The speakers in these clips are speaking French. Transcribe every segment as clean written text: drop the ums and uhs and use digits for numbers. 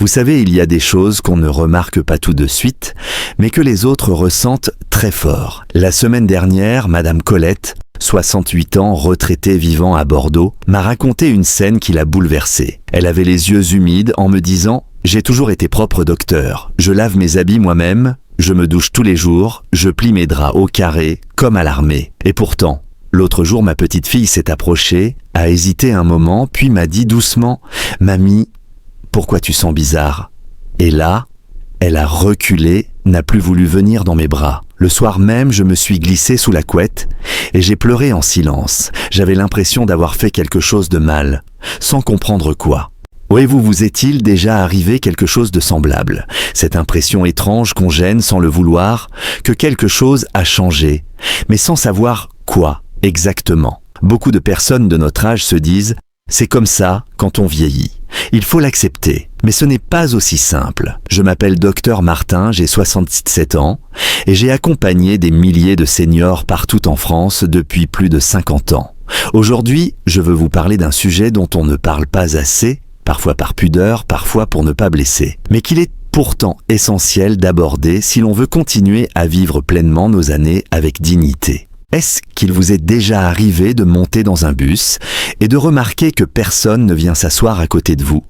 Vous savez, il y a des choses qu'on ne remarque pas tout de suite, mais que les autres ressentent très fort. La semaine dernière, Madame Colette, 68 ans, retraitée vivant à Bordeaux, m'a raconté une scène qui l'a bouleversée. Elle avait les yeux humides en me disant « J'ai toujours été propre docteur. Je lave mes habits moi-même, je me douche tous les jours, je plie mes draps au carré, comme à l'armée. Et pourtant, l'autre jour, ma petite fille s'est approchée, a hésité un moment, puis m'a dit doucement « Mamie, pourquoi tu sens bizarre ?» Et là, elle a reculé, n'a plus voulu venir dans mes bras. Le soir même, je me suis glissé sous la couette et j'ai pleuré en silence. J'avais l'impression d'avoir fait quelque chose de mal, sans comprendre quoi. Vous est-il déjà arrivé quelque chose de semblable? Cette impression étrange qu'on gêne sans le vouloir, que quelque chose a changé, mais sans savoir quoi exactement. Beaucoup de personnes de notre âge se disent « c'est comme ça quand on vieillit ». Il faut l'accepter, mais ce n'est pas aussi simple. Je m'appelle Dr Martin, j'ai 67 ans et j'ai accompagné des milliers de seniors partout en France depuis plus de 50 ans. Aujourd'hui, je veux vous parler d'un sujet dont on ne parle pas assez, parfois par pudeur, parfois pour ne pas blesser, mais qu'il est pourtant essentiel d'aborder si l'on veut continuer à vivre pleinement nos années avec dignité. Est-ce qu'il vous est déjà arrivé de monter dans un bus et de remarquer que personne ne vient s'asseoir à côté de vous,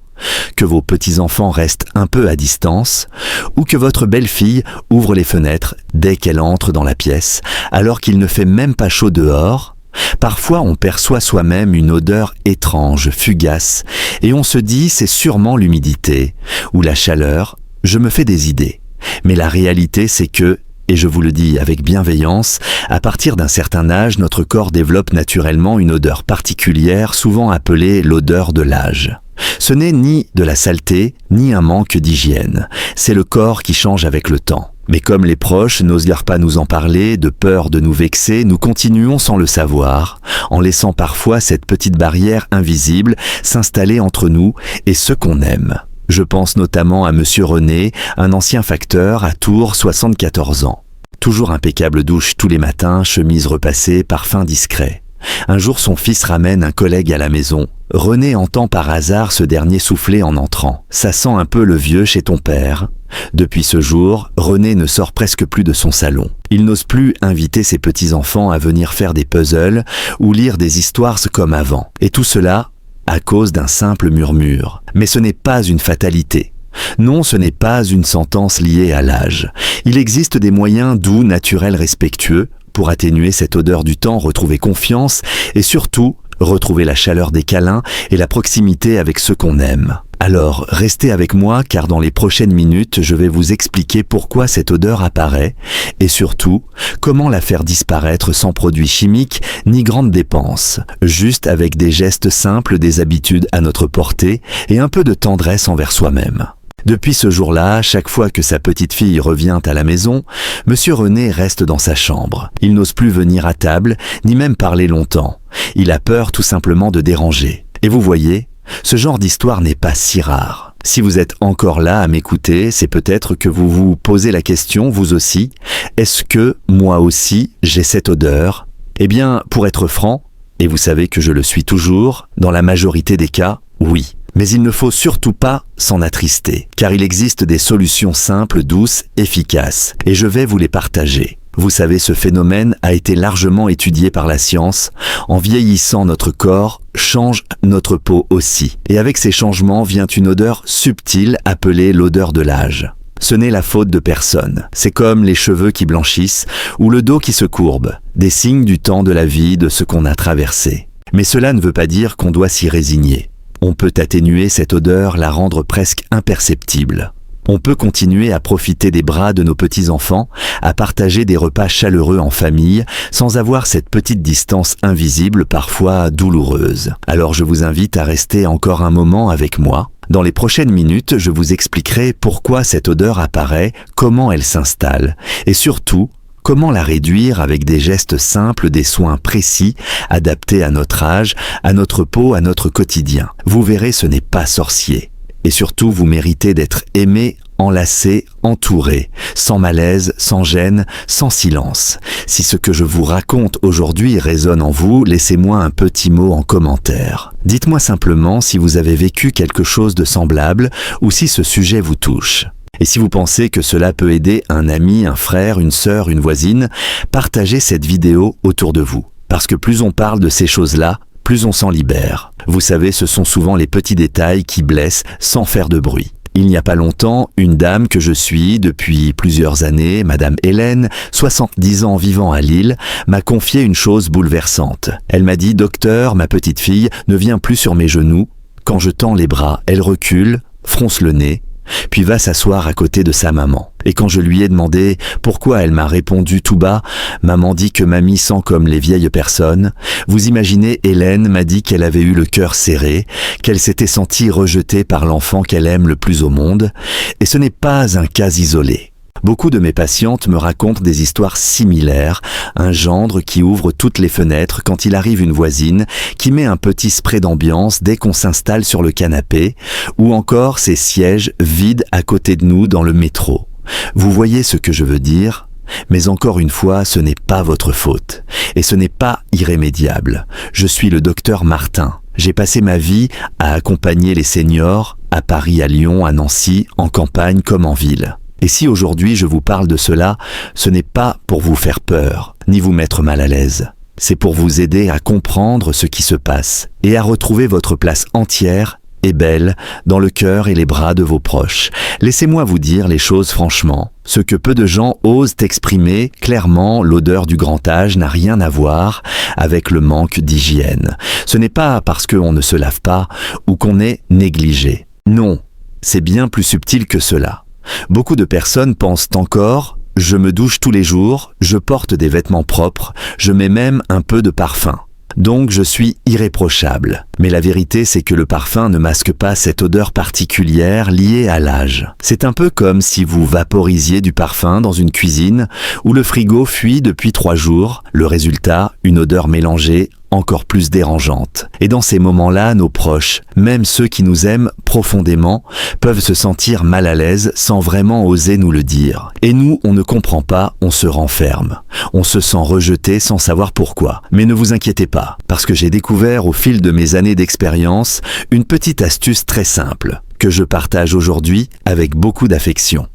que vos petits-enfants restent un peu à distance, ou que votre belle-fille ouvre les fenêtres dès qu'elle entre dans la pièce, alors qu'il ne fait même pas chaud dehors? Parfois, on perçoit soi-même une odeur étrange, fugace, et on se dit c'est sûrement l'humidité ou la chaleur, je me fais des idées. Mais la réalité, c'est que, et je vous le dis avec bienveillance, à partir d'un certain âge, notre corps développe naturellement une odeur particulière, souvent appelée l'odeur de l'âge. Ce n'est ni de la saleté, ni un manque d'hygiène. C'est le corps qui change avec le temps. Mais comme les proches n'osent pas nous en parler, de peur de nous vexer, nous continuons sans le savoir, en laissant parfois cette petite barrière invisible s'installer entre nous et ceux qu'on aime. Je pense notamment à Monsieur René, un ancien facteur à Tours, 74 ans. Toujours impeccable douche tous les matins, chemise repassée, parfum discret. Un jour, son fils ramène un collègue à la maison. René entend par hasard ce dernier souffler en entrant. Ça sent un peu le vieux chez ton père. Depuis ce jour, René ne sort presque plus de son salon. Il n'ose plus inviter ses petits-enfants à venir faire des puzzles ou lire des histoires comme avant. Et tout cela à cause d'un simple murmure. Mais ce n'est pas une fatalité. Non, ce n'est pas une sentence liée à l'âge. Il existe des moyens doux, naturels, respectueux pour atténuer cette odeur du temps, retrouver confiance et surtout retrouver la chaleur des câlins et la proximité avec ceux qu'on aime. Alors, restez avec moi car dans les prochaines minutes, je vais vous expliquer pourquoi cette odeur apparaît et surtout, comment la faire disparaître sans produits chimiques ni grandes dépenses, juste avec des gestes simples, des habitudes à notre portée et un peu de tendresse envers soi-même. Depuis ce jour-là, chaque fois que sa petite fille revient à la maison, Monsieur René reste dans sa chambre. Il n'ose plus venir à table, ni même parler longtemps. Il a peur tout simplement de déranger. Et vous voyez, ce genre d'histoire n'est pas si rare. Si vous êtes encore là à m'écouter, c'est peut-être que vous vous posez la question, vous aussi, est-ce que moi aussi j'ai cette odeur? Eh bien, pour être franc, et vous savez que je le suis toujours, dans la majorité des cas, oui. Mais il ne faut surtout pas s'en attrister, car il existe des solutions simples, douces, efficaces, et je vais vous les partager. Vous savez, ce phénomène a été largement étudié par la science. En vieillissant, notre corps change notre peau aussi. Et avec ces changements vient une odeur subtile appelée l'odeur de l'âge. Ce n'est la faute de personne. C'est comme les cheveux qui blanchissent ou le dos qui se courbe, des signes du temps de la vie, de ce qu'on a traversé. Mais cela ne veut pas dire qu'on doit s'y résigner. On peut atténuer cette odeur, la rendre presque imperceptible. On peut continuer à profiter des bras de nos petits-enfants, à partager des repas chaleureux en famille, sans avoir cette petite distance invisible, parfois douloureuse. Alors je vous invite à rester encore un moment avec moi. Dans les prochaines minutes, je vous expliquerai pourquoi cette odeur apparaît, comment elle s'installe, et surtout, comment la réduire avec des gestes simples, des soins précis, adaptés à notre âge, à notre peau, à notre quotidien. Vous verrez, ce n'est pas sorcier. Et surtout, vous méritez d'être aimé, enlacé, entouré, sans malaise, sans gêne, sans silence. Si ce que je vous raconte aujourd'hui résonne en vous, laissez-moi un petit mot en commentaire. Dites-moi simplement si vous avez vécu quelque chose de semblable ou si ce sujet vous touche. Et si vous pensez que cela peut aider un ami, un frère, une sœur, une voisine, partagez cette vidéo autour de vous. Parce que plus on parle de ces choses-là, plus on s'en libère. Vous savez, ce sont souvent les petits détails qui blessent sans faire de bruit. Il n'y a pas longtemps, une dame que je suis depuis plusieurs années, Madame Hélène, 70 ans vivant à Lille, m'a confié une chose bouleversante. Elle m'a dit « Docteur, ma petite fille ne vient plus sur mes genoux. Quand je tends les bras, elle recule, fronce le nez, puis va s'asseoir à côté de sa maman. Et quand je lui ai demandé pourquoi, elle m'a répondu tout bas « Maman dit que mamie sent comme les vieilles personnes ». Vous imaginez, Hélène m'a dit qu'elle avait eu le cœur serré, qu'elle s'était sentie rejetée par l'enfant qu'elle aime le plus au monde. Et ce n'est pas un cas isolé. Beaucoup de mes patientes me racontent des histoires similaires, un gendre qui ouvre toutes les fenêtres quand il arrive une voisine, qui met un petit spray d'ambiance dès qu'on s'installe sur le canapé, ou encore ces sièges vides à côté de nous dans le métro. Vous voyez ce que je veux dire ? Mais encore une fois, ce n'est pas votre faute. Et ce n'est pas irrémédiable. Je suis le docteur Martin. J'ai passé ma vie à accompagner les seniors, à Paris, à Lyon, à Nancy, en campagne comme en ville. Et si aujourd'hui je vous parle de cela, ce n'est pas pour vous faire peur, ni vous mettre mal à l'aise. C'est pour vous aider à comprendre ce qui se passe et à retrouver votre place entière et belle dans le cœur et les bras de vos proches. Laissez-moi vous dire les choses franchement. Ce que peu de gens osent exprimer clairement, l'odeur du grand âge n'a rien à voir avec le manque d'hygiène. Ce n'est pas parce qu'on ne se lave pas ou qu'on est négligé. Non, c'est bien plus subtil que cela. Beaucoup de personnes pensent encore « je me douche tous les jours, je porte des vêtements propres, je mets même un peu de parfum. Donc je suis irréprochable ». Mais la vérité, c'est que le parfum ne masque pas cette odeur particulière liée à l'âge. C'est un peu comme si vous vaporisiez du parfum dans une cuisine où le frigo fuit depuis 3 jours. Le résultat, une odeur mélangée, encore plus dérangeante. Et dans ces moments-là, nos proches, même ceux qui nous aiment profondément, peuvent se sentir mal à l'aise sans vraiment oser nous le dire. Et nous, on ne comprend pas, on se renferme. On se sent rejeté sans savoir pourquoi. Mais ne vous inquiétez pas, parce que j'ai découvert au fil de mes années d'expérience une petite astuce très simple, que je partage aujourd'hui avec beaucoup d'affection.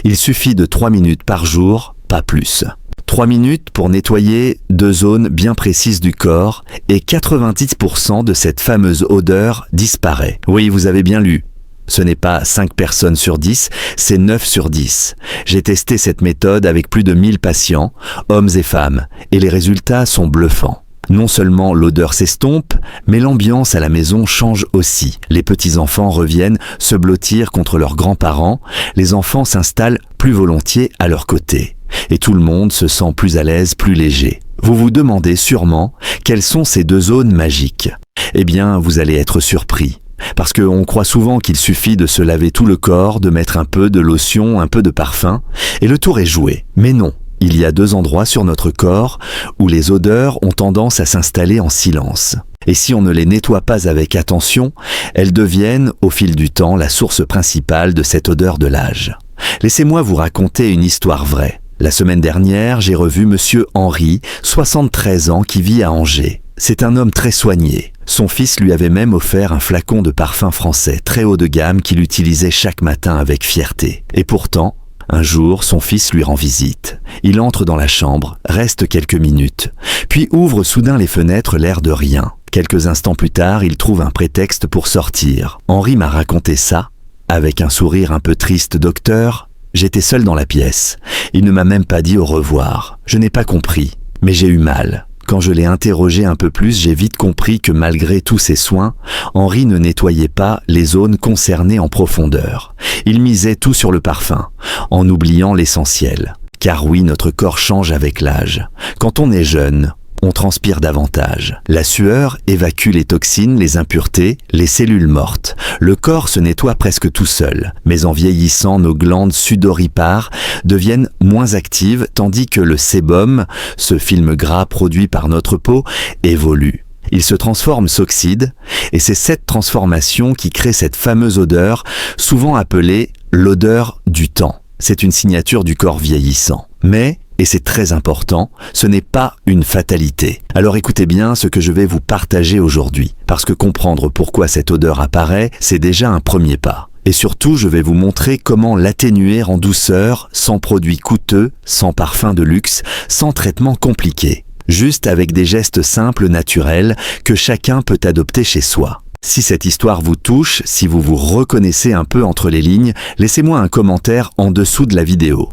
Il suffit de 3 minutes par jour, pas plus. 3 minutes pour nettoyer 2 zones bien précises du corps et 90% de cette fameuse odeur disparaît. Oui, vous avez bien lu. Ce n'est pas 5 personnes sur 10, c'est 9 sur 10. J'ai testé cette méthode avec plus de 1000 patients, hommes et femmes, et les résultats sont bluffants. Non seulement l'odeur s'estompe, mais l'ambiance à la maison change aussi. Les petits-enfants reviennent se blottir contre leurs grands-parents, les enfants s'installent plus volontiers à leur côté. Et tout le monde se sent plus à l'aise, plus léger. Vous vous demandez sûrement quelles sont ces 2 zones magiques. Eh bien, vous allez être surpris. Parce qu'on croit souvent qu'il suffit de se laver tout le corps, de mettre un peu de lotion, un peu de parfum, et le tour est joué. Mais non, il y a 2 endroits sur notre corps où les odeurs ont tendance à s'installer en silence. Et si on ne les nettoie pas avec attention, elles deviennent, au fil du temps, la source principale de cette odeur de l'âge. Laissez-moi vous raconter une histoire vraie. La semaine dernière, j'ai revu Monsieur Henri, 73 ans, qui vit à Angers. C'est un homme très soigné. Son fils lui avait même offert un flacon de parfum français très haut de gamme qu'il utilisait chaque matin avec fierté. Et pourtant, un jour, son fils lui rend visite. Il entre dans la chambre, reste quelques minutes, puis ouvre soudain les fenêtres l'air de rien. Quelques instants plus tard, il trouve un prétexte pour sortir. Henri m'a raconté ça, avec un sourire un peu triste. Docteur, j'étais seul dans la pièce. Il ne m'a même pas dit au revoir. Je n'ai pas compris, mais j'ai eu mal. Quand je l'ai interrogé un peu plus, j'ai vite compris que malgré tous ses soins, Henri ne nettoyait pas les zones concernées en profondeur. Il misait tout sur le parfum, en oubliant l'essentiel. Car oui, notre corps change avec l'âge. Quand on est jeune, on transpire davantage. La sueur évacue les toxines, les impuretés, les cellules mortes. Le corps se nettoie presque tout seul. Mais en vieillissant, nos glandes sudoripares deviennent moins actives, tandis que le sébum, ce film gras produit par notre peau, évolue. Il se transforme, s'oxyde, et c'est cette transformation qui crée cette fameuse odeur, souvent appelée l'odeur du temps. C'est une signature du corps vieillissant. Mais, et c'est très important, ce n'est pas une fatalité. Alors écoutez bien ce que je vais vous partager aujourd'hui, parce que comprendre pourquoi cette odeur apparaît, c'est déjà un premier pas. Et surtout, je vais vous montrer comment l'atténuer en douceur, sans produits coûteux, sans parfum de luxe, sans traitement compliqué. Juste avec des gestes simples, naturels, que chacun peut adopter chez soi. Si cette histoire vous touche, si vous vous reconnaissez un peu entre les lignes, laissez-moi un commentaire en dessous de la vidéo.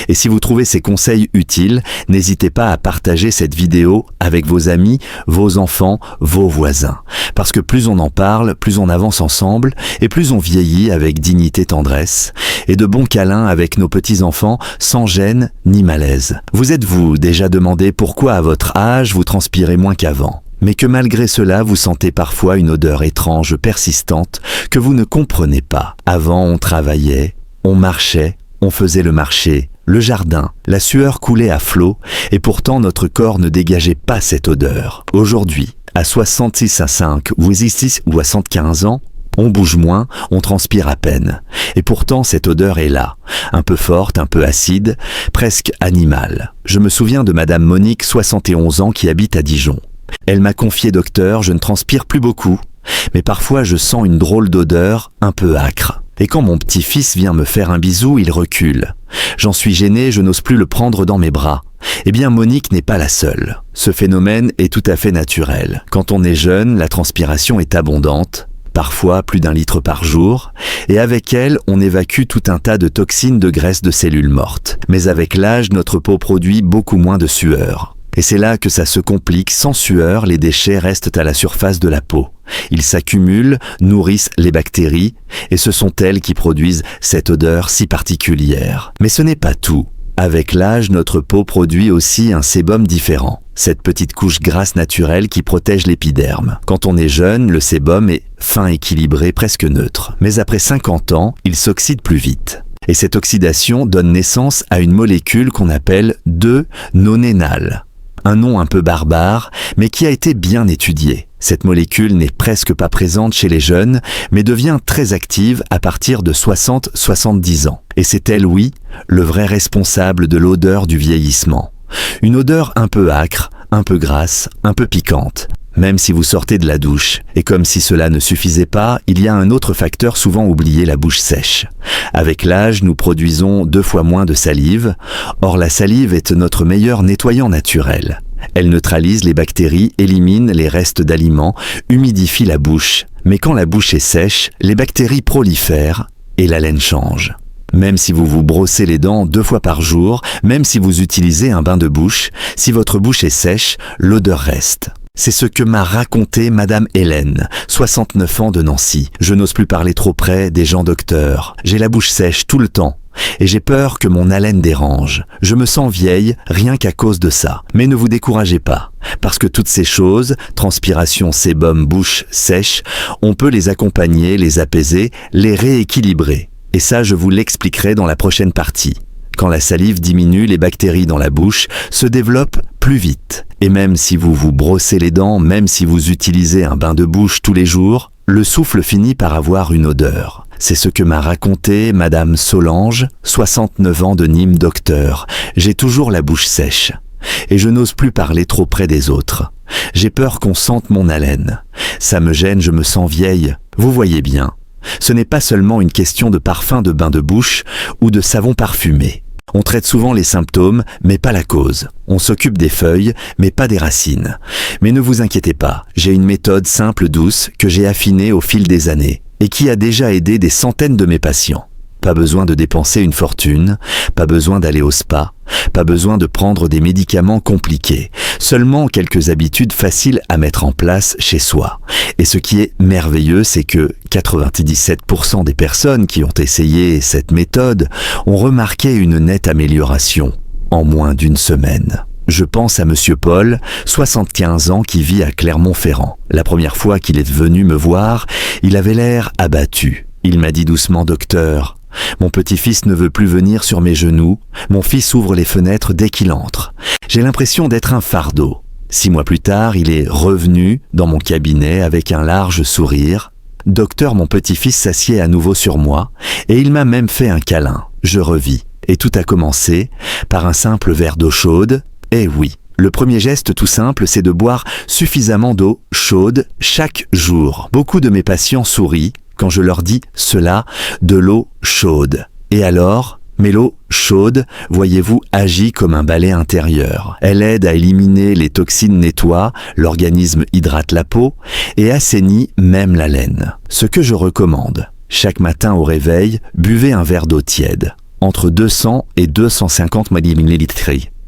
Et si vous trouvez ces conseils utiles, n'hésitez pas à partager cette vidéo avec vos amis, vos enfants, vos voisins. Parce que plus on en parle, plus on avance ensemble, et plus on vieillit avec dignité, tendresse, et de bons câlins avec nos petits-enfants, sans gêne ni malaise. Vous êtes-vous déjà demandé pourquoi à votre âge vous transpirez moins qu'avant ? Mais que malgré cela, vous sentez parfois une odeur étrange, persistante, que vous ne comprenez pas. Avant, on travaillait, on marchait, on faisait le marché, le jardin, la sueur coulait à flot, et pourtant notre corps ne dégageait pas cette odeur. Aujourd'hui, à 66 à 5 ou à 75 ans, on bouge moins, on transpire à peine. Et pourtant cette odeur est là, un peu forte, un peu acide, presque animale. Je me souviens de Madame Monique, 71 ans, qui habite à Dijon. Elle m'a confié: docteur, je ne transpire plus beaucoup, mais parfois je sens une drôle d'odeur, un peu âcre. Et quand mon petit-fils vient me faire un bisou, il recule. J'en suis gêné, je n'ose plus le prendre dans mes bras. Eh bien, Monique n'est pas la seule. Ce phénomène est tout à fait naturel. Quand on est jeune, la transpiration est abondante, parfois plus d'1 litre par jour, et avec elle, on évacue tout un tas de toxines, de graisses, de cellules mortes. Mais avec l'âge, notre peau produit beaucoup moins de sueur. Et c'est là que ça se complique. Sans sueur, les déchets restent à la surface de la peau. Ils s'accumulent, nourrissent les bactéries, et ce sont elles qui produisent cette odeur si particulière. Mais ce n'est pas tout. Avec l'âge, notre peau produit aussi un sébum différent. Cette petite couche grasse naturelle qui protège l'épiderme. Quand on est jeune, le sébum est fin, équilibré, presque neutre. Mais après 50 ans, il s'oxyde plus vite. Et cette oxydation donne naissance à une molécule qu'on appelle 2-nonénal. Un nom un peu barbare, mais qui a été bien étudié. Cette molécule n'est presque pas présente chez les jeunes, mais devient très active à partir de 60-70 ans. Et c'est elle, oui, le vrai responsable de l'odeur du vieillissement. Une odeur un peu âcre, un peu grasse, un peu piquante. Même si vous sortez de la douche. Et comme si cela ne suffisait pas, il y a un autre facteur souvent oublié, la bouche sèche. Avec l'âge, nous produisons 2 fois moins de salive. Or, la salive est notre meilleur nettoyant naturel. Elle neutralise les bactéries, élimine les restes d'aliments, humidifie la bouche. Mais quand la bouche est sèche, les bactéries prolifèrent et l'haleine change. Même si vous vous brossez les dents 2 fois par jour, même si vous utilisez un bain de bouche, si votre bouche est sèche, l'odeur reste. C'est ce que m'a raconté Madame Hélène, 69 ans, de Nancy. Je n'ose plus parler trop près des gens docteurs. J'ai la bouche sèche tout le temps. Et j'ai peur que mon haleine dérange. Je me sens vieille rien qu'à cause de ça. Mais ne vous découragez pas. Parce que toutes ces choses, transpiration, sébum, bouche sèche, on peut les accompagner, les apaiser, les rééquilibrer. Et ça, je vous l'expliquerai dans la prochaine partie. Quand la salive diminue, les bactéries dans la bouche se développent plus vite. Et même si vous vous brossez les dents, même si vous utilisez un bain de bouche tous les jours, le souffle finit par avoir une odeur. C'est ce que m'a raconté Madame Solange, 69 ans, de Nîmes, docteur. J'ai toujours la bouche sèche. Et je n'ose plus parler trop près des autres. J'ai peur qu'on sente mon haleine. Ça me gêne, je me sens vieille. Vous voyez bien. Ce n'est pas seulement une question de parfum de bain de bouche ou de savon parfumé. On traite souvent les symptômes, mais pas la cause. On s'occupe des feuilles, mais pas des racines. Mais ne vous inquiétez pas, j'ai une méthode simple, douce, que j'ai affinée au fil des années, et qui a déjà aidé des centaines de mes patients. Pas besoin de dépenser une fortune, pas besoin d'aller au spa, pas besoin de prendre des médicaments compliqués, seulement quelques habitudes faciles à mettre en place chez soi. Et ce qui est merveilleux, c'est que 97% des personnes qui ont essayé cette méthode ont remarqué une nette amélioration en moins d'1 semaine. Je pense à Monsieur Paul, 75 ans, qui vit à Clermont-Ferrand. La première fois qu'il est venu me voir, il avait l'air abattu. Il m'a dit doucement: docteur, mon petit-fils ne veut plus venir sur mes genoux, mon fils ouvre les fenêtres dès qu'il entre. J'ai l'impression d'être un fardeau. 6 mois plus tard, il est revenu dans mon cabinet avec un large sourire. « Docteur, mon petit-fils s'assied à nouveau sur moi et il m'a même fait un câlin. Je revis. Et tout a commencé par un simple verre d'eau chaude. Et oui, le premier geste tout simple, c'est de boire suffisamment d'eau chaude chaque jour. Beaucoup de mes patients sourient quand je leur dis cela, de l'eau chaude. Et alors ? Mais l'eau chaude, voyez-vous, agit comme un balai intérieur. Elle aide à éliminer les toxines, nettoie, l'organisme hydrate la peau et assainit même la laine. Ce que je recommande, chaque matin au réveil, buvez un verre d'eau tiède, entre 200 et 250 ml.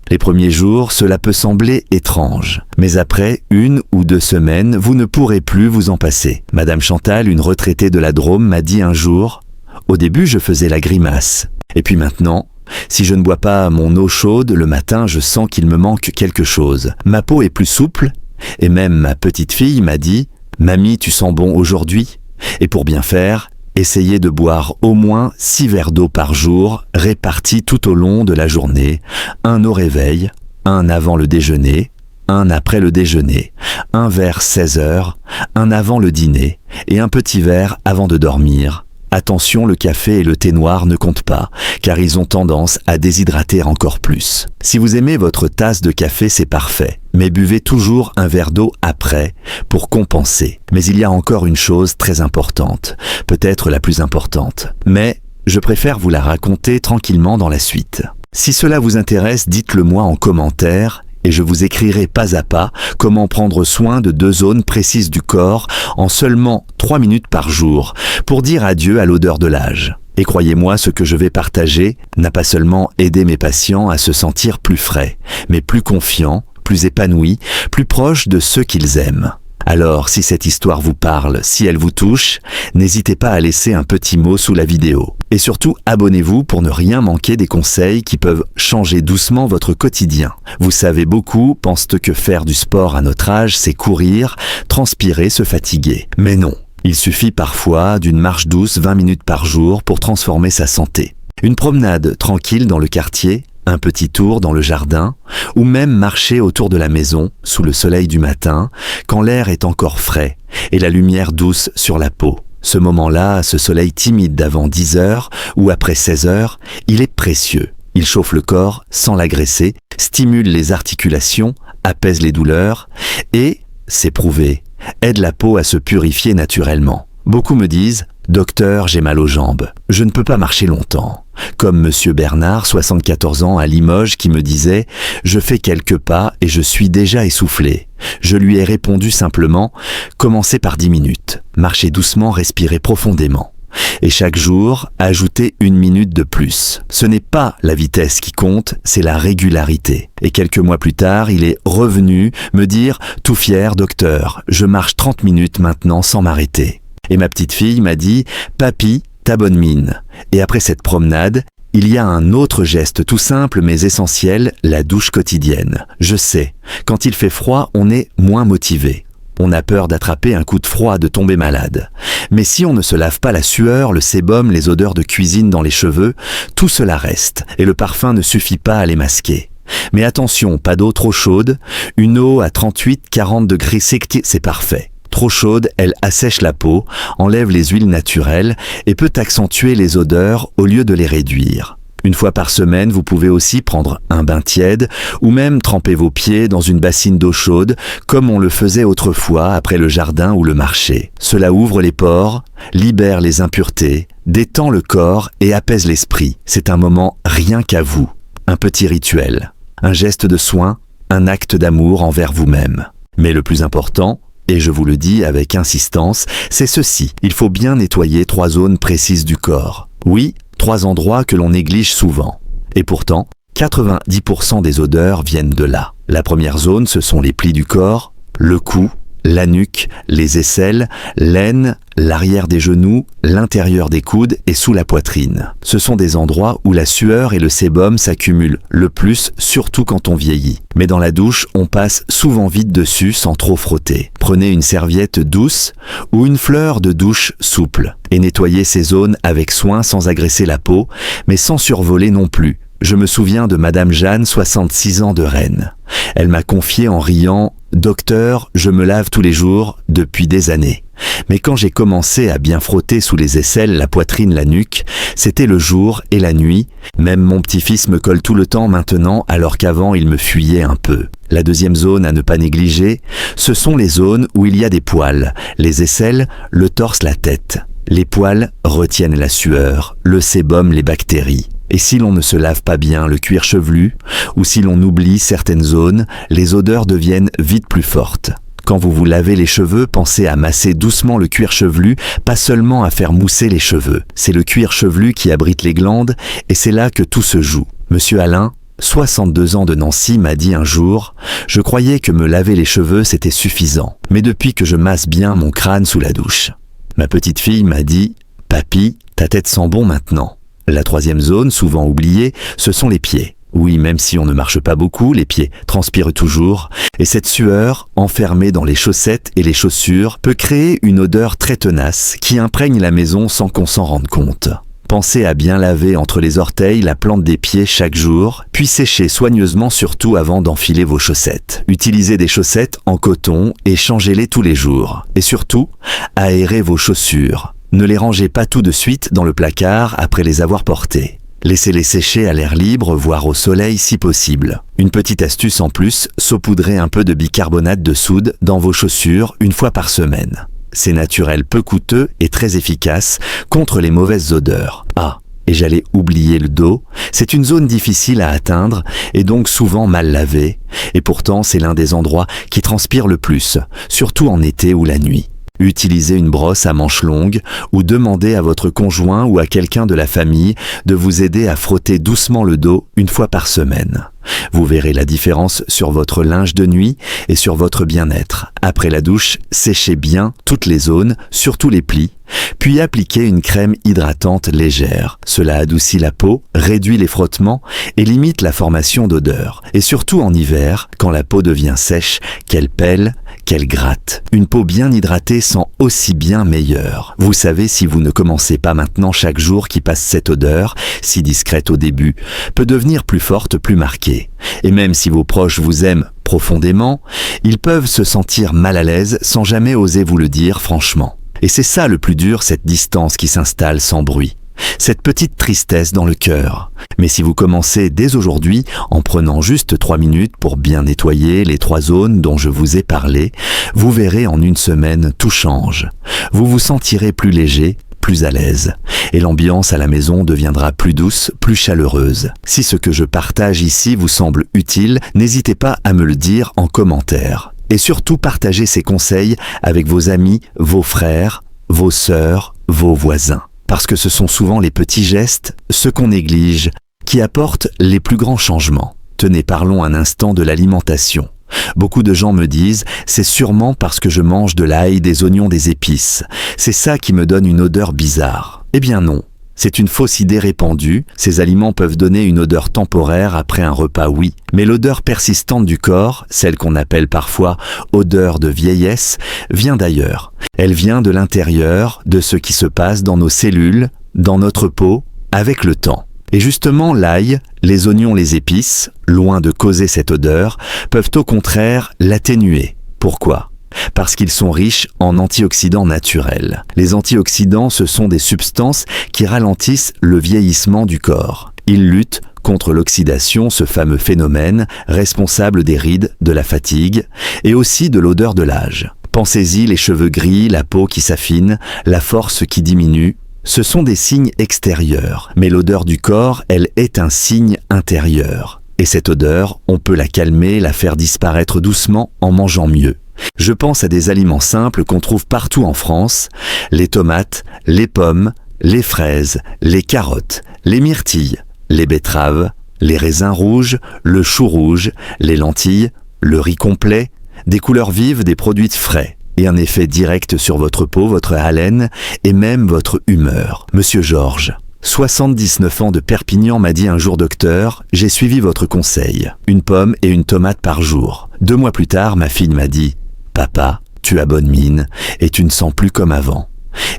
Les premiers jours, cela peut sembler étrange, mais après 1 ou 2 semaines, vous ne pourrez plus vous en passer. Madame Chantal, une retraitée de la Drôme, m'a dit un jour « Au début, je faisais la grimace. Et puis maintenant, si je ne bois pas mon eau chaude, le matin, je sens qu'il me manque quelque chose. Ma peau est plus souple, et même ma petite fille m'a dit « Mamie, tu sens bon aujourd'hui ?» Et pour bien faire, essayez de boire au moins 6 verres d'eau par jour, répartis tout au long de la journée, un au réveil, un avant le déjeuner, un après le déjeuner, un vers 16 heures, un avant le dîner et un petit verre avant de dormir. Attention, le café et le thé noir ne comptent pas, car ils ont tendance à déshydrater encore plus. Si vous aimez votre tasse de café, c'est parfait, mais buvez toujours un verre d'eau après, pour compenser. Mais il y a encore une chose très importante, peut-être la plus importante, mais je préfère vous la raconter tranquillement dans la suite. Si cela vous intéresse, dites-le moi en commentaire, et je vous écrirai pas à pas comment prendre soin de 2 zones précises du corps en seulement 3 minutes par jour pour dire adieu à l'odeur de l'âge. Et croyez-moi, ce que je vais partager n'a pas seulement aidé mes patients à se sentir plus frais, mais plus confiants, plus épanouis, plus proches de ceux qu'ils aiment. Alors, si cette histoire vous parle, si elle vous touche, n'hésitez pas à laisser un petit mot sous la vidéo. Et surtout, abonnez-vous pour ne rien manquer des conseils qui peuvent changer doucement votre quotidien. Vous savez, beaucoup pensent que faire du sport à notre âge, c'est courir, transpirer, se fatiguer. Mais non, il suffit parfois d'une marche douce 20 minutes par jour pour transformer sa santé. Une promenade tranquille dans le quartier, un petit tour dans le jardin, ou même marcher autour de la maison, sous le soleil du matin, quand l'air est encore frais et la lumière douce sur la peau. Ce moment-là, ce soleil timide d'avant 10 heures ou après 16 heures, il est précieux. Il chauffe le corps sans l'agresser, stimule les articulations, apaise les douleurs et, c'est prouvé, aide la peau à se purifier naturellement. Beaucoup me disent « Docteur, j'ai mal aux jambes, je ne peux pas marcher longtemps ». Comme Monsieur Bernard, 74 ans, à Limoges, qui me disait « Je fais quelques pas et je suis déjà essoufflé ». Je lui ai répondu simplement « Commencez par 10 minutes, marchez doucement, respirez profondément. Et chaque jour, ajoutez 1 minute de plus. Ce n'est pas la vitesse qui compte, c'est la régularité. » Et quelques mois plus tard, il est revenu me dire « Tout fier, docteur, je marche 30 minutes maintenant sans m'arrêter. » Et ma petite fille m'a dit « Papy, ta bonne mine. » Et après cette promenade, il y a un autre geste tout simple mais essentiel, la douche quotidienne. Je sais, quand il fait froid, on est moins motivé. On a peur d'attraper un coup de froid, de tomber malade. Mais si on ne se lave pas la sueur, le sébum, les odeurs de cuisine dans les cheveux, tout cela reste et le parfum ne suffit pas à les masquer. Mais attention, pas d'eau trop chaude, une eau à 38-40 degrés Celsius, c'est parfait. Trop chaude, elle assèche la peau, enlève les huiles naturelles et peut accentuer les odeurs au lieu de les réduire. Une fois par semaine, vous pouvez aussi prendre un bain tiède ou même tremper vos pieds dans une bassine d'eau chaude comme on le faisait autrefois après le jardin ou le marché. Cela ouvre les pores, libère les impuretés, détend le corps et apaise l'esprit. C'est un moment rien qu'à vous, un petit rituel, un geste de soin, un acte d'amour envers vous-même. Mais le plus important, et je vous le dis avec insistance, c'est ceci. Il faut bien nettoyer 3 zones précises du corps. Oui, 3 endroits que l'on néglige souvent. Et pourtant, 90% des odeurs viennent de là. La première zone, ce sont les plis du corps, le cou, la nuque, les aisselles, l'aine, l'arrière des genoux, l'intérieur des coudes et sous la poitrine. Ce sont des endroits où la sueur et le sébum s'accumulent le plus, surtout quand on vieillit. Mais dans la douche, on passe souvent vite dessus sans trop frotter. Prenez une serviette douce ou une fleur de douche souple et nettoyez ces zones avec soin sans agresser la peau, mais sans survoler non plus. Je me souviens de Madame Jeanne, 66 ans de Rennes. Elle m'a confié en riant « Docteur, je me lave tous les jours depuis des années. » Mais quand j'ai commencé à bien frotter sous les aisselles, la poitrine, la nuque, c'était le jour et la nuit. Même mon petit-fils me colle tout le temps maintenant, alors qu'avant il me fuyait un peu. La deuxième zone à ne pas négliger, ce sont les zones où il y a des poils, les aisselles, le torse, la tête. Les poils retiennent la sueur, le sébum, les bactéries. Et si l'on ne se lave pas bien le cuir chevelu, ou si l'on oublie certaines zones, les odeurs deviennent vite plus fortes. Quand vous vous lavez les cheveux, pensez à masser doucement le cuir chevelu, pas seulement à faire mousser les cheveux. C'est le cuir chevelu qui abrite les glandes, et c'est là que tout se joue. Monsieur Alain, 62 ans de Nancy, m'a dit un jour « Je croyais que me laver les cheveux c'était suffisant, mais depuis que je masse bien mon crâne sous la douche. » Ma petite fille m'a dit « Papy, ta tête sent bon maintenant. » La troisième zone, souvent oubliée, ce sont les pieds. Oui, même si on ne marche pas beaucoup, les pieds transpirent toujours, et cette sueur, enfermée dans les chaussettes et les chaussures, peut créer une odeur très tenace qui imprègne la maison sans qu'on s'en rende compte. Pensez à bien laver entre les orteils la plante des pieds chaque jour, puis sécher soigneusement surtout avant d'enfiler vos chaussettes. Utilisez des chaussettes en coton et changez-les tous les jours. Et surtout, aérez vos chaussures. Ne les rangez pas tout de suite dans le placard après les avoir portées. Laissez-les sécher à l'air libre, voire au soleil si possible. Une petite astuce en plus, saupoudrez un peu de bicarbonate de soude dans vos chaussures une fois par semaine. C'est naturel, peu coûteux et très efficace contre les mauvaises odeurs. Ah, et j'allais oublier le dos, c'est une zone difficile à atteindre et donc souvent mal lavée. Et pourtant, c'est l'un des endroits qui transpire le plus, surtout en été ou la nuit. Utilisez une brosse à manches longues ou demandez à votre conjoint ou à quelqu'un de la famille de vous aider à frotter doucement le dos une fois par semaine. Vous verrez la différence sur votre linge de nuit et sur votre bien-être. Après la douche, séchez bien toutes les zones, surtout les plis, puis appliquez une crème hydratante légère. Cela adoucit la peau, réduit les frottements et limite la formation d'odeurs. Et surtout en hiver, quand la peau devient sèche, qu'elle pèle, qu'elle gratte. Une peau bien hydratée sent aussi bien meilleure. Vous savez, si vous ne commencez pas maintenant, chaque jour qui passe, cette odeur, si discrète au début, peut devenir plus forte, plus marquée. Et même si vos proches vous aiment profondément, ils peuvent se sentir mal à l'aise sans jamais oser vous le dire franchement. Et c'est ça le plus dur, cette distance qui s'installe sans bruit. Cette petite tristesse dans le cœur. Mais si vous commencez dès aujourd'hui en prenant juste 3 minutes pour bien nettoyer les 3 zones dont je vous ai parlé, vous verrez en une semaine tout change. Vous vous sentirez plus léger, plus à l'aise. Et l'ambiance à la maison deviendra plus douce, plus chaleureuse. Si ce que je partage ici vous semble utile, n'hésitez pas à me le dire en commentaire. Et surtout, partagez ces conseils avec vos amis, vos frères, vos sœurs, vos voisins. Parce que ce sont souvent les petits gestes, ceux qu'on néglige, qui apportent les plus grands changements. Tenez, parlons un instant de l'alimentation. Beaucoup de gens me disent « c'est sûrement parce que je mange de l'ail, des oignons, des épices. C'est ça qui me donne une odeur bizarre. » Eh bien non, c'est une fausse idée répandue. Ces aliments peuvent donner une odeur temporaire après un repas, oui. Mais l'odeur persistante du corps, celle qu'on appelle parfois odeur de vieillesse, vient d'ailleurs. Elle vient de l'intérieur, de ce qui se passe dans nos cellules, dans notre peau, avec le temps. Et justement, l'ail, les oignons, les épices, loin de causer cette odeur, peuvent au contraire l'atténuer. Pourquoi ? Parce qu'ils sont riches en antioxydants naturels. Les antioxydants, ce sont des substances qui ralentissent le vieillissement du corps. Ils luttent contre l'oxydation, ce fameux phénomène responsable des rides, de la fatigue et aussi de l'odeur de l'âge. Pensez-y, les cheveux gris, la peau qui s'affine, la force qui diminue. Ce sont des signes extérieurs, mais l'odeur du corps, elle est un signe intérieur. Et cette odeur, on peut la calmer, la faire disparaître doucement en mangeant mieux. Je pense à des aliments simples qu'on trouve partout en France, les tomates, les pommes, les fraises, les carottes, les myrtilles, les betteraves, les raisins rouges, le chou rouge, les lentilles, le riz complet, des couleurs vives, des produits frais. Et un effet direct sur votre peau, votre haleine et même votre humeur. Monsieur Georges, 79 ans de Perpignan, m'a dit un jour: docteur, j'ai suivi votre conseil. Une pomme et une tomate par jour. 2 mois plus tard, ma fille m'a dit: papa, tu as bonne mine et tu ne sens plus comme avant.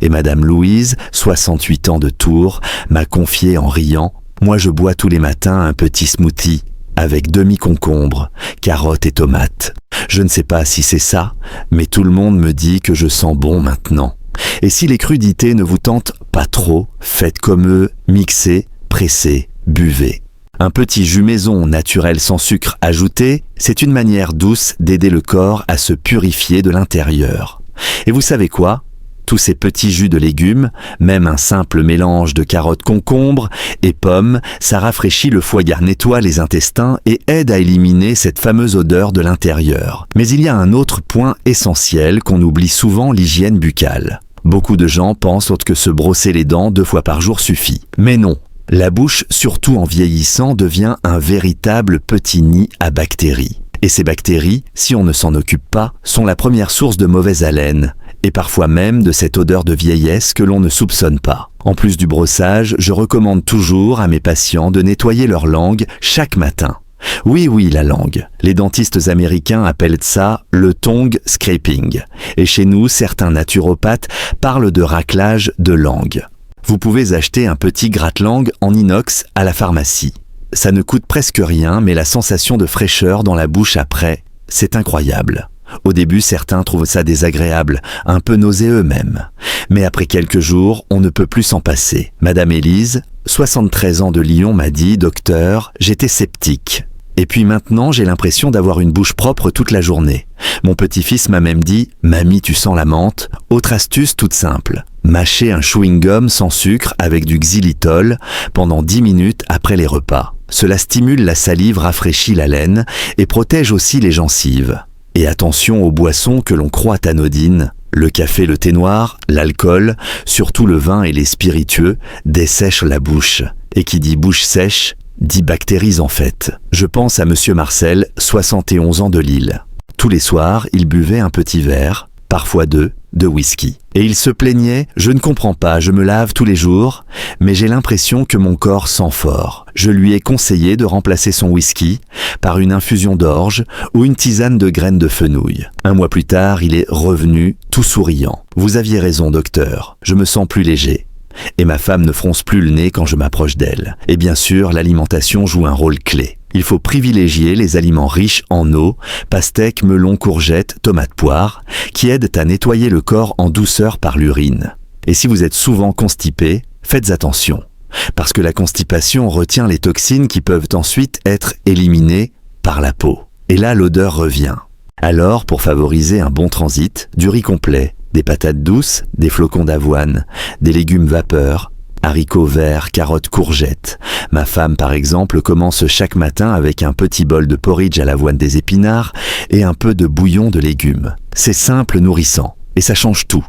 Et madame Louise, 68 ans de Tours, m'a confié en riant: Moi je bois tous les matins un petit smoothie avec demi-concombre, carottes et tomates. Je ne sais pas si c'est ça, mais tout le monde me dit que je sens bon maintenant. Et si les crudités ne vous tentent pas trop, faites comme eux, mixez, pressez, buvez. Un petit jus maison naturel sans sucre ajouté, c'est une manière douce d'aider le corps à se purifier de l'intérieur. Et vous savez quoi ? Tous ces petits jus de légumes, même un simple mélange de carottes concombre et pommes, ça rafraîchit le foie, nettoie les intestins et aide à éliminer cette fameuse odeur de l'intérieur. Mais il y a un autre point essentiel qu'on oublie souvent, l'hygiène buccale. Beaucoup de gens pensent que se brosser les dents 2 fois par jour suffit. Mais non, la bouche, surtout en vieillissant, devient un véritable petit nid à bactéries. Et ces bactéries, si on ne s'en occupe pas, sont la première source de mauvaise haleine, et parfois même de cette odeur de vieillesse que l'on ne soupçonne pas. En plus du brossage, je recommande toujours à mes patients de nettoyer leur langue chaque matin. Oui, la langue. Les dentistes américains appellent ça le tongue scraping. Et chez nous, certains naturopathes parlent de raclage de langue. Vous pouvez acheter un petit gratte-langue en inox à la pharmacie. Ça ne coûte presque rien, mais la sensation de fraîcheur dans la bouche après, c'est incroyable. Au début, certains trouvent ça désagréable, un peu nauséeux même. Mais après quelques jours, on ne peut plus s'en passer. Madame Élise, 73 ans de Lyon, m'a dit « Docteur, j'étais sceptique. Et puis maintenant, j'ai l'impression d'avoir une bouche propre toute la journée. Mon petit-fils m'a même dit « Mamie, tu sens la menthe ?» Autre astuce toute simple. Mâcher un chewing-gum sans sucre avec du xylitol pendant 10 minutes après les repas. Cela stimule la salive, rafraîchit la laine et protège aussi les gencives. Et attention aux boissons que l'on croit anodines. Le café, le thé noir, l'alcool, surtout le vin et les spiritueux, dessèchent la bouche. Et qui dit bouche sèche, dit bactéries en fait. Je pense à Monsieur Marcel, 71 ans de Lille. Tous les soirs, il buvait un petit verre, parfois 2, de whisky. Et il se plaignait, je ne comprends pas, je me lave tous les jours, mais j'ai l'impression que mon corps sent fort. Je lui ai conseillé de remplacer son whisky par une infusion d'orge ou une tisane de graines de fenouil. 1 mois plus tard, il est revenu tout souriant. Vous aviez raison, docteur, je me sens plus léger. Et ma femme ne fronce plus le nez quand je m'approche d'elle. Et bien sûr, l'alimentation joue un rôle clé. Il faut privilégier les aliments riches en eau, pastèques, melons, courgettes, tomates, poires, qui aident à nettoyer le corps en douceur par l'urine. Et si vous êtes souvent constipé, faites attention, parce que la constipation retient les toxines qui peuvent ensuite être éliminées par la peau. Et là, l'odeur revient. Alors, pour favoriser un bon transit, du riz complet, des patates douces, des flocons d'avoine, des légumes vapeur, haricots verts, carottes, courgettes. Ma femme, par exemple, commence chaque matin avec un petit bol de porridge à l'avoine des épinards et un peu de bouillon de légumes. C'est simple, nourrissant. Et ça change tout.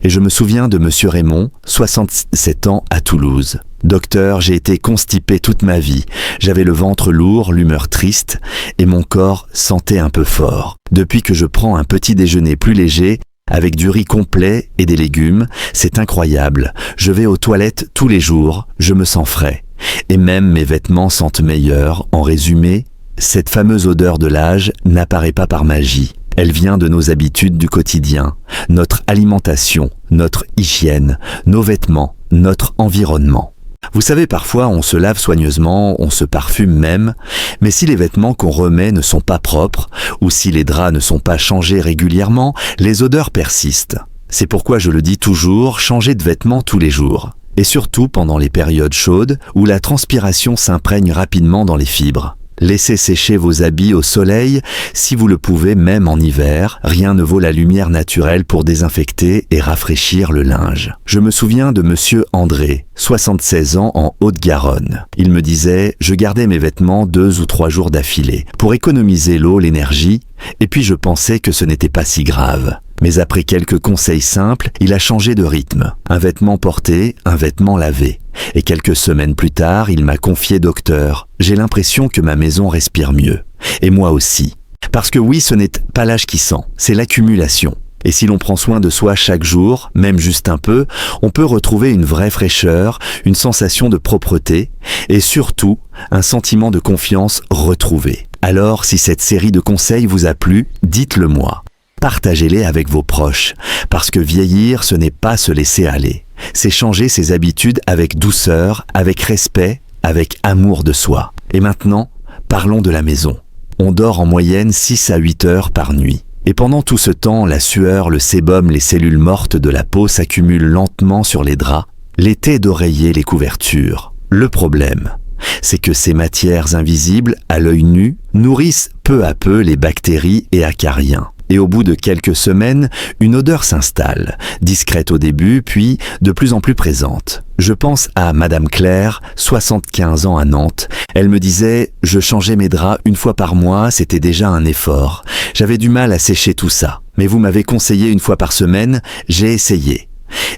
Et je me souviens de Monsieur Raymond, 67 ans, à Toulouse. Docteur, j'ai été constipé toute ma vie. J'avais le ventre lourd, l'humeur triste, et mon corps sentait un peu fort. Depuis que je prends un petit déjeuner plus léger, avec du riz complet et des légumes, c'est incroyable. Je vais aux toilettes tous les jours, je me sens frais. Et même mes vêtements sentent meilleurs. En résumé, cette fameuse odeur de l'âge n'apparaît pas par magie. Elle vient de nos habitudes du quotidien, notre alimentation, notre hygiène, nos vêtements, notre environnement. Vous savez, parfois on se lave soigneusement, on se parfume même, mais si les vêtements qu'on remet ne sont pas propres, ou si les draps ne sont pas changés régulièrement, les odeurs persistent. C'est pourquoi je le dis toujours, changez de vêtements tous les jours. Et surtout pendant les périodes chaudes, où la transpiration s'imprègne rapidement dans les fibres. Laissez sécher vos habits au soleil, si vous le pouvez même en hiver. Rien ne vaut la lumière naturelle pour désinfecter et rafraîchir le linge. Je me souviens de Monsieur André, 76 ans en Haute-Garonne. Il me disait, je gardais mes vêtements 2 ou 3 jours d'affilée, pour économiser l'eau, l'énergie, et puis je pensais que ce n'était pas si grave. Mais après quelques conseils simples, il a changé de rythme. Un vêtement porté, un vêtement lavé. Et quelques semaines plus tard, il m'a confié docteur. J'ai l'impression que ma maison respire mieux. Et moi aussi. Parce que oui, ce n'est pas l'âge qui sent, c'est l'accumulation. Et si l'on prend soin de soi chaque jour, même juste un peu, on peut retrouver une vraie fraîcheur, une sensation de propreté et surtout un sentiment de confiance retrouvé. Alors, si cette série de conseils vous a plu, dites-le moi. Partagez-les avec vos proches, parce que vieillir, ce n'est pas se laisser aller. C'est changer ses habitudes avec douceur, avec respect avec amour de soi. Et maintenant, parlons de la maison. On dort en moyenne 6 à 8 heures par nuit. Et pendant tout ce temps, la sueur, le sébum, les cellules mortes de la peau s'accumulent lentement sur les draps, les tais d'oreiller, les couvertures. Le problème, c'est que ces matières invisibles, à l'œil nu, nourrissent peu à peu les bactéries et acariens. Et au bout de quelques semaines, une odeur s'installe, discrète au début, puis de plus en plus présente. Je pense à Madame Claire, 75 ans à Nantes. Elle me disait « Je changeais mes draps une fois par mois, c'était déjà un effort. J'avais du mal à sécher tout ça. Mais vous m'avez conseillé une fois par semaine, j'ai essayé.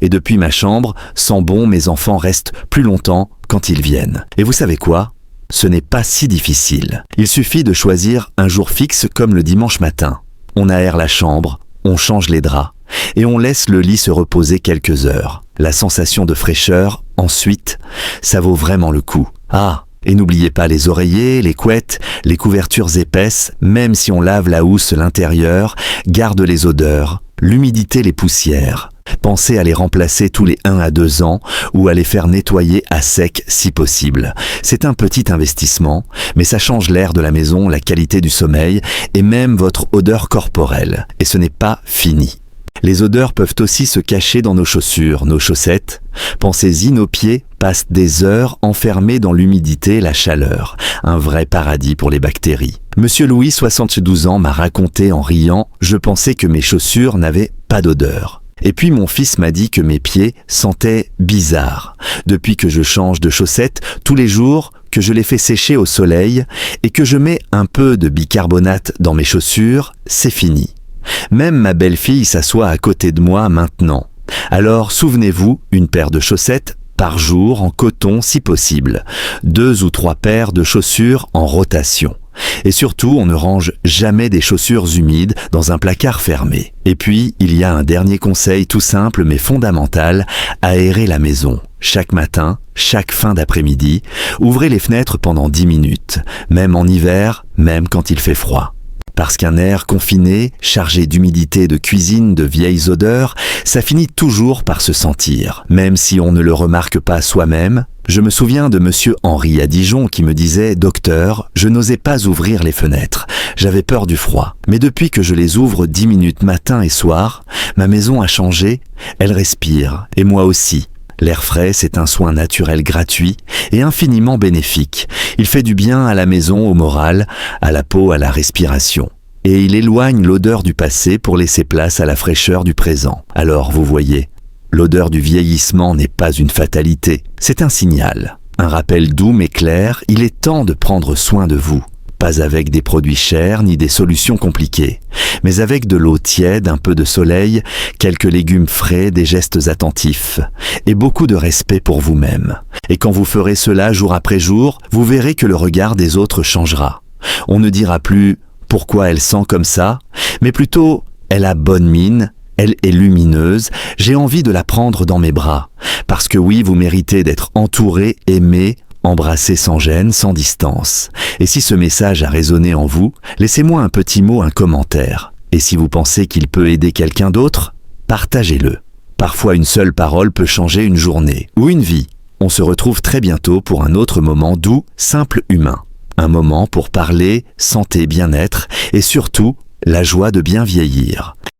Et depuis ma chambre, sent bon, mes enfants restent plus longtemps quand ils viennent. Et vous savez quoi ? Ce n'est pas si difficile. Il suffit de choisir un jour fixe comme le dimanche matin. On aère la chambre, on change les draps et on laisse le lit se reposer quelques heures. La sensation de fraîcheur, ensuite, ça vaut vraiment le coup. Ah, et n'oubliez pas les oreillers, les couettes, les couvertures épaisses, même si on lave la housse l'intérieur, garde les odeurs, l'humidité, les poussières. Pensez à les remplacer tous les 1 à 2 ans ou à les faire nettoyer à sec si possible. C'est un petit investissement, mais ça change l'air de la maison, la qualité du sommeil et même votre odeur corporelle. Et ce n'est pas fini. Les odeurs peuvent aussi se cacher dans nos chaussures, nos chaussettes. Pensez-y, nos pieds passent des heures enfermés dans l'humidité et la chaleur. Un vrai paradis pour les bactéries. Monsieur Louis, 72 ans, m'a raconté en riant « Je pensais que mes chaussures n'avaient pas d'odeur ». Et puis mon fils m'a dit que mes pieds sentaient bizarre. Depuis que je change de chaussettes tous les jours, que je les fais sécher au soleil et que je mets un peu de bicarbonate dans mes chaussures, c'est fini. Même ma belle-fille s'assoit à côté de moi maintenant. Alors souvenez-vous, une paire de chaussettes par jour en coton si possible. 2 ou 3 paires de chaussures en rotation. Et surtout, on ne range jamais des chaussures humides dans un placard fermé. Et puis, il y a un dernier conseil tout simple mais fondamental, aérer la maison. Chaque matin, chaque fin d'après-midi, ouvrez les fenêtres pendant 10 minutes, même en hiver, même quand il fait froid. Parce qu'un air confiné, chargé d'humidité, de cuisine, de vieilles odeurs, ça finit toujours par se sentir, même si on ne le remarque pas soi-même. Je me souviens de monsieur Henri à Dijon qui me disait « Docteur, je n'osais pas ouvrir les fenêtres, j'avais peur du froid. Mais depuis que je les ouvre 10 minutes matin et soir, ma maison a changé, elle respire, et moi aussi. L'air frais, c'est un soin naturel gratuit et infiniment bénéfique. Il fait du bien à la maison, au moral, à la peau, à la respiration. Et il éloigne l'odeur du passé pour laisser place à la fraîcheur du présent. Alors, vous voyez, l'odeur du vieillissement n'est pas une fatalité, c'est un signal. Un rappel doux mais clair, il est temps de prendre soin de vous. Pas avec des produits chers ni des solutions compliquées, mais avec de l'eau tiède, un peu de soleil, quelques légumes frais, des gestes attentifs et beaucoup de respect pour vous-même. Et quand vous ferez cela jour après jour, vous verrez que le regard des autres changera. On ne dira plus « pourquoi elle sent comme ça ?», mais plutôt « elle a bonne mine ». Elle est lumineuse, j'ai envie de la prendre dans mes bras. Parce que oui, vous méritez d'être entouré, aimé, embrassé sans gêne, sans distance. Et si ce message a résonné en vous, laissez-moi un petit mot, un commentaire. Et si vous pensez qu'il peut aider quelqu'un d'autre, partagez-le. Parfois une seule parole peut changer une journée ou une vie. On se retrouve très bientôt pour un autre moment doux, simple, humain. Un moment pour parler, santé, bien-être et surtout, la joie de bien vieillir.